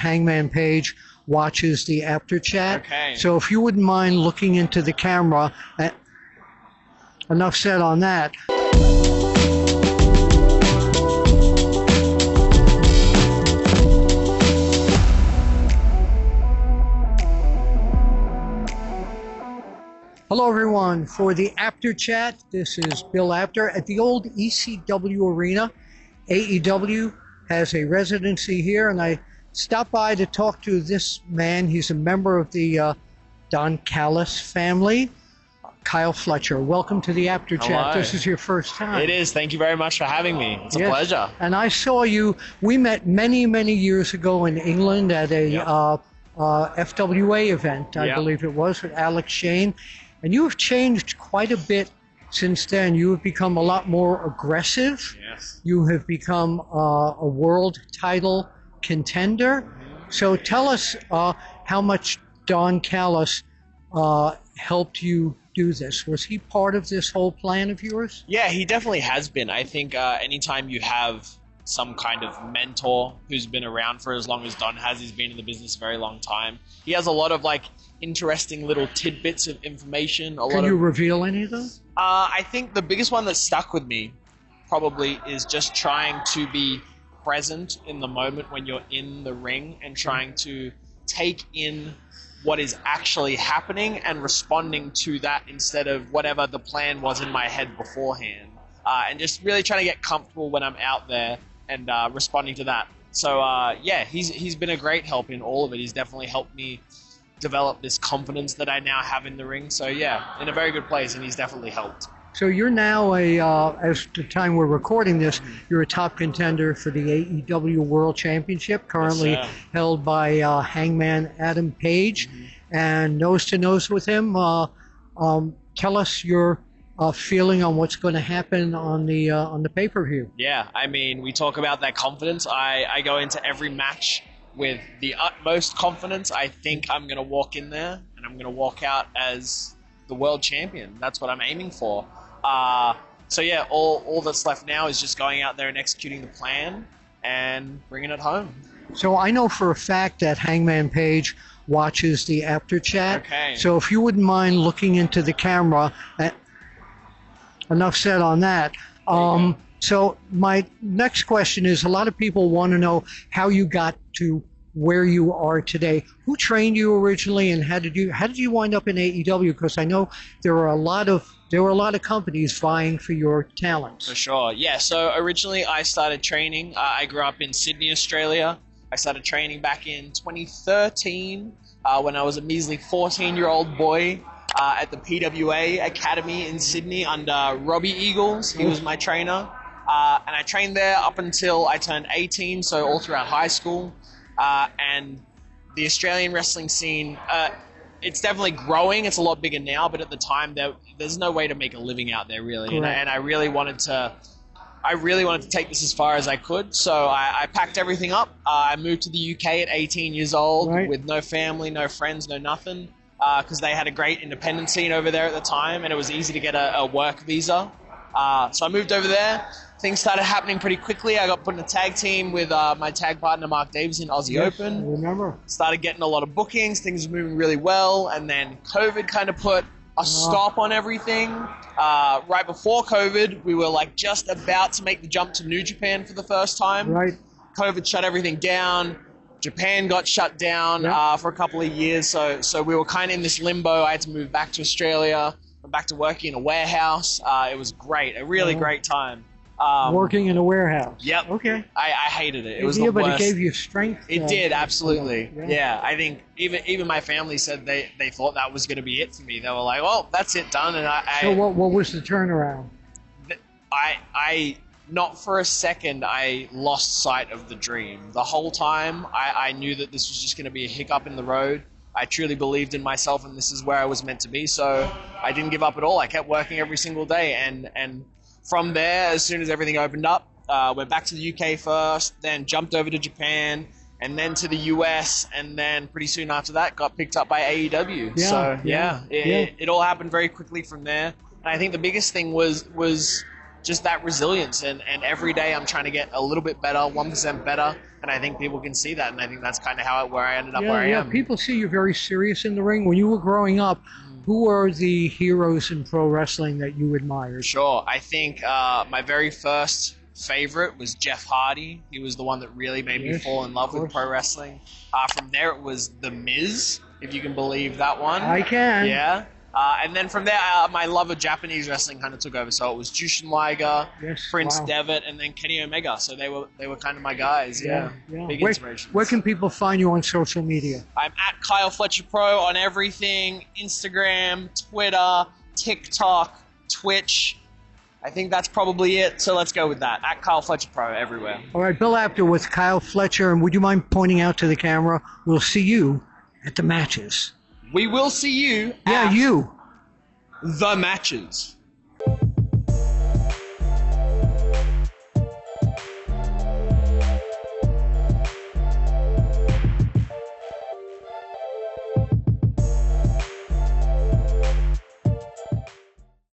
Hangman Page watches the Apter chat. Okay. So if you wouldn't mind looking into the camera, enough said on that. Hello everyone, for the Apter chat, this is Bill Apter at the old ECW arena. AEW has a residency here, and I stopped by to talk to this man. He's a member of the Don Callis family, Kyle Fletcher. Welcome to the Apter chat. Hello. This is your first time. It is. Thank you very much for having me. It's a Yes. pleasure. And I saw you, we met many, many years ago in England at a FWA event, I believe it was, with Alex Shane. And you have changed quite a bit since then. You have become a lot more aggressive. Yes. You have become a world title contender. So tell us how much Don Callis helped you do this. Was he part of this whole plan of yours? Yeah, he definitely has been. I think anytime you have some kind of mentor who's been around for as long as Don has, he's been in the business a very long time. He has a lot of interesting little tidbits of information. Can you reveal any of those? I think the biggest one that stuck with me probably is just trying to be present in the moment when you're in the ring and trying to take in what is actually happening and responding to that instead of whatever the plan was in my head beforehand. And just really trying to get comfortable when I'm out there and responding to that. So yeah, he's been a great help in all of it. He's definitely helped me develop this confidence that I now have in the ring. So yeah, in a very good place, and he's definitely helped. So you're now as the time we're recording this, you're a top contender for the AEW World Championship, currently held by Hangman Adam Page, and nose to nose with him. Tell us your feeling on what's going to happen on the pay-per-view. Yeah, I mean, we talk about that confidence. I go into every match with the utmost confidence. I think I'm going to walk in there and I'm going to walk out as the world champion. That's what I'm aiming for. So yeah, all that's left now is just going out there and executing the plan and bringing it home. So I know for a fact that Hangman Page watches the Apter chat. Okay. So if you wouldn't mind looking into the camera, enough said on that. So my next question is, a lot of people want to know how you got to where you are today. Who trained you originally, and how did you wind up in AEW? Because I know there were a lot of companies vying for your talents. For sure, yeah. So originally I started training. I grew up in Sydney, Australia. I started training back in 2013 when I was a measly 14-year-old boy at the PWA Academy in Sydney under Robbie Eagles. He was my trainer. And I trained there up until I turned 18, so all throughout high school. And the Australian wrestling scene, it's definitely growing. It's a lot bigger now, but at the time, there's no way to make a living out there, really. And I really wanted to take this as far as I could. So I packed everything up. I moved to the UK at 18 years old with no family, no friends, no nothing, because they had a great independent scene over there at the time, and it was easy to get a work visa. So I moved over there. Things started happening pretty quickly. I got put in a tag team with my tag partner, Mark Davis, in Aussie Open. I remember. Started getting a lot of bookings. Things were moving really well. And then COVID kind of put a stop on everything. Right before COVID, we were just about to make the jump to New Japan for the first time. Right. COVID shut everything down. Japan got shut down for a couple of years. So we were kind of in this limbo. I had to move back to Australia. Went back to working in a warehouse. It was great. A really great time. Working in a warehouse. Yep. Okay. I hated it. It was the but worst. it gave you strength. It did, absolutely. Yeah. Yeah, I think even my family said they thought that was going to be it for me. They were like, "Well, that's it, done." And So what was the turnaround? I not for a second I lost sight of the dream. The whole time I knew that this was just going to be a hiccup in the road. I truly believed in myself, and this is where I was meant to be. So I didn't give up at all. I kept working every single day, and from there, as soon as everything opened up, went back to the UK first, then jumped over to Japan, and then to the US, and then pretty soon after that, got picked up by AEW. It all happened very quickly from there. And I think the biggest thing was just that resilience. And every day I'm trying to get a little bit better, 1% better. And I think people can see that. And I think that's kind of where I ended up where I am. People see you're very serious in the ring. When you were growing up, who were the heroes in pro wrestling that you admired? Sure. I think my very first favorite was Jeff Hardy. He was the one that really made me fall in love with pro wrestling. From there, it was The Miz, if you can believe that one. I can. Yeah. And then from there, my love of Japanese wrestling kind of took over. So it was Jushin Liger, Prince Devitt, and then Kenny Omega. So they were kind of my guys. Yeah. Big inspirations. Where can people find you on social media? I'm at Kyle Fletcher Pro on everything: Instagram, Twitter, TikTok, Twitch. I think that's probably it. So let's go with that. At Kyle Fletcher Pro everywhere. All right, Bill Apter with Kyle Fletcher, and would you mind pointing out to the camera? We'll see you at the matches. We will see you at you. the matches.